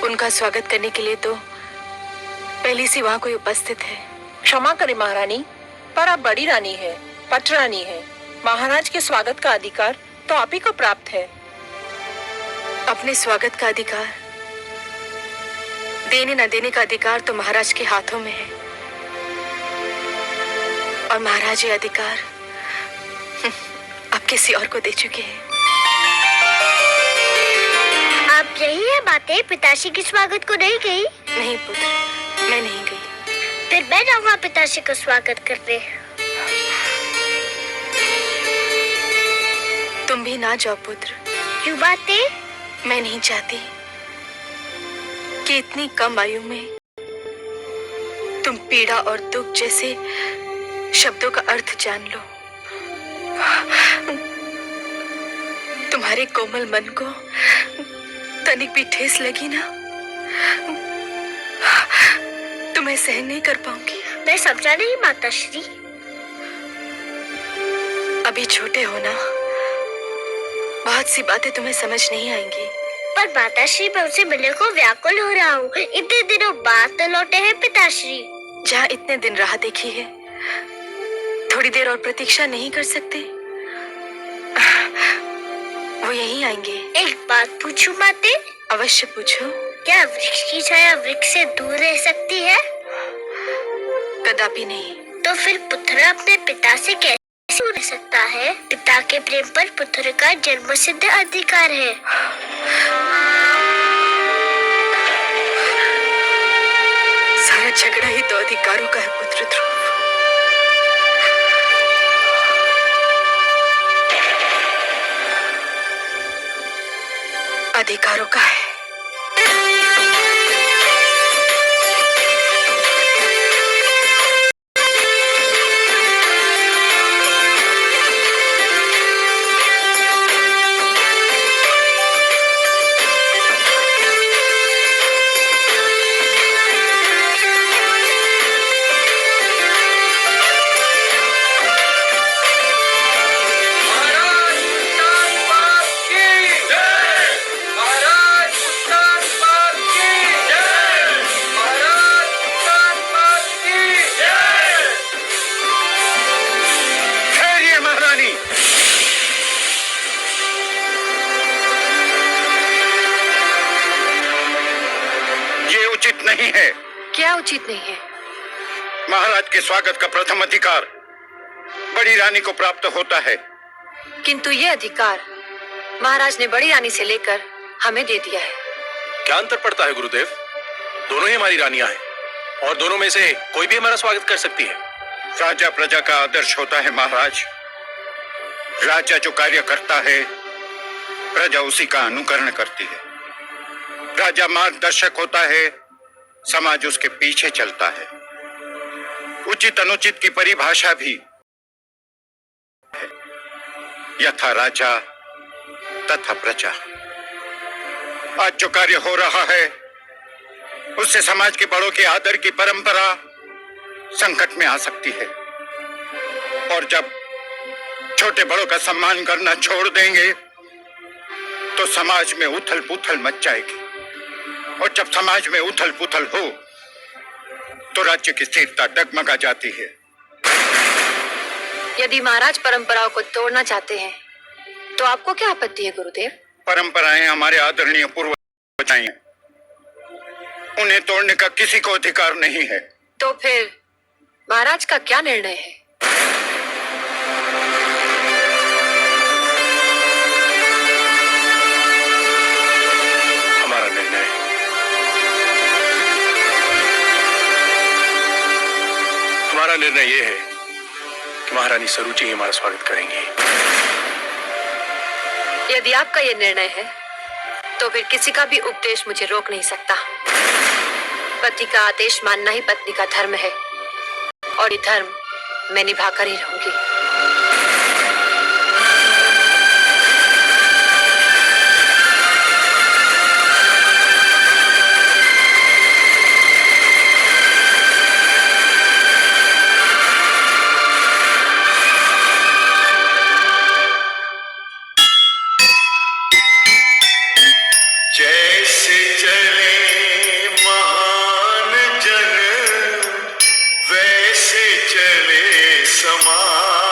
उनका स्वागत करने के लिए तो पहले से वहाँ कोई उपस्थित है। क्षमा करें महारानी, पर आप बड़ी रानी है, पट रानी है। महाराज के स्वागत का अधिकार तो आप ही को प्राप्त है। अपने स्वागत का अधिकार, देने न देने का अधिकार तो महाराज के हाथों में है। और महाराज ये अधिकार अब किसी और को दे चुके हैं। आप यही है बातें पिताश्री के स्वागत को नहीं गई? नहीं पुत्र, मैं नहीं गई। फिर मैं जाऊंगा पिताश्री का स्वागत करने। तुम भी ना जाओ पुत्र। क्यों बातें? मैं नहीं चाहती कि इतनी कम आयु में तुम पीड़ा और दुख जैसे शब्दों का अर्थ जान लो। तुम्हारे कोमल मन को तनिक भी ठेस लगी ना, तो मैं सहन नहीं कर पाऊंगी। मैं समझा नहीं माताश्री। अभी छोटे हो ना, बहुत सी बातें तुम्हें समझ नहीं आएंगी। पर माताश्री, मैं उनसे मिलने को व्याकुल हो रहा हूँ। इतने दिनों बाद तो लौटे हैं पिताश्री। जहाँ इतने दिन राह देखी है, थोड़ी देर और प्रतीक्षा नहीं कर सकते? वो यहीं आएंगे। एक बात पूछूं माते? अवश्य पूछो। क्या वृक्ष की छाया वृक्ष से दूर रह सकती है? कदापि नहीं। तो फिर पुत्र अपने पिता से कैसे दूर रह सकता है? पिता के प्रेम पर पुत्र का जन्मसिद्ध अधिकार है। सारा झगड़ा ही तो अधिकारों का है पुत्र ध्रुव। अधिकारों का है। नहीं है। क्या उचित नहीं है? महाराज के स्वागत का प्रथम अधिकार बड़ी रानी को प्राप्त होता है। किंतु ये अधिकार महाराज ने बड़ी रानी से लेकर हमें दे दिया है। क्या अंतर पड़ता है गुरुदेव? दोनों ही हमारी रानियां हैं और दोनों में से कोई भी हमारा स्वागत कर सकती है। राजा प्रजा का आदर्श होता है महाराज। राजा जो कार्य करता है, प्रजा उसी का अनुकरण करती है। राजा मार्गदर्शक होता है, समाज उसके पीछे चलता है। उचित अनुचित की परिभाषा भी है। यथा राजा तथा प्रजा। आज जो कार्य हो रहा है उससे समाज के बड़ों के आदर की परंपरा संकट में आ सकती है। और जब छोटे बड़ों का सम्मान करना छोड़ देंगे तो समाज में उथल पुथल मच जाएगी। और जब समाज में उथल पुथल हो तो राज्य की स्थिरता डगमगा जाती है। यदि महाराज परंपराओं को तोड़ना चाहते हैं तो आपको क्या आपत्ति है गुरुदेव? परंपराएं हमारे आदरणीय पूर्वज हैं, उन्हें तोड़ने का किसी को अधिकार नहीं है। तो फिर महाराज का क्या निर्णय है? हमारा निर्णय हमारा निर्णय यह है कि महारानी सरुचि ही हमारा स्वागत करेंगी। यदि आपका यह निर्णय है तो फिर किसी का भी उपदेश मुझे रोक नहीं सकता। पति का आदेश मानना ही पत्नी का धर्म है और ये धर्म मैं निभाकर ही रहूंगी। जैसे जैसे चले महान जन वैसे चले समाज।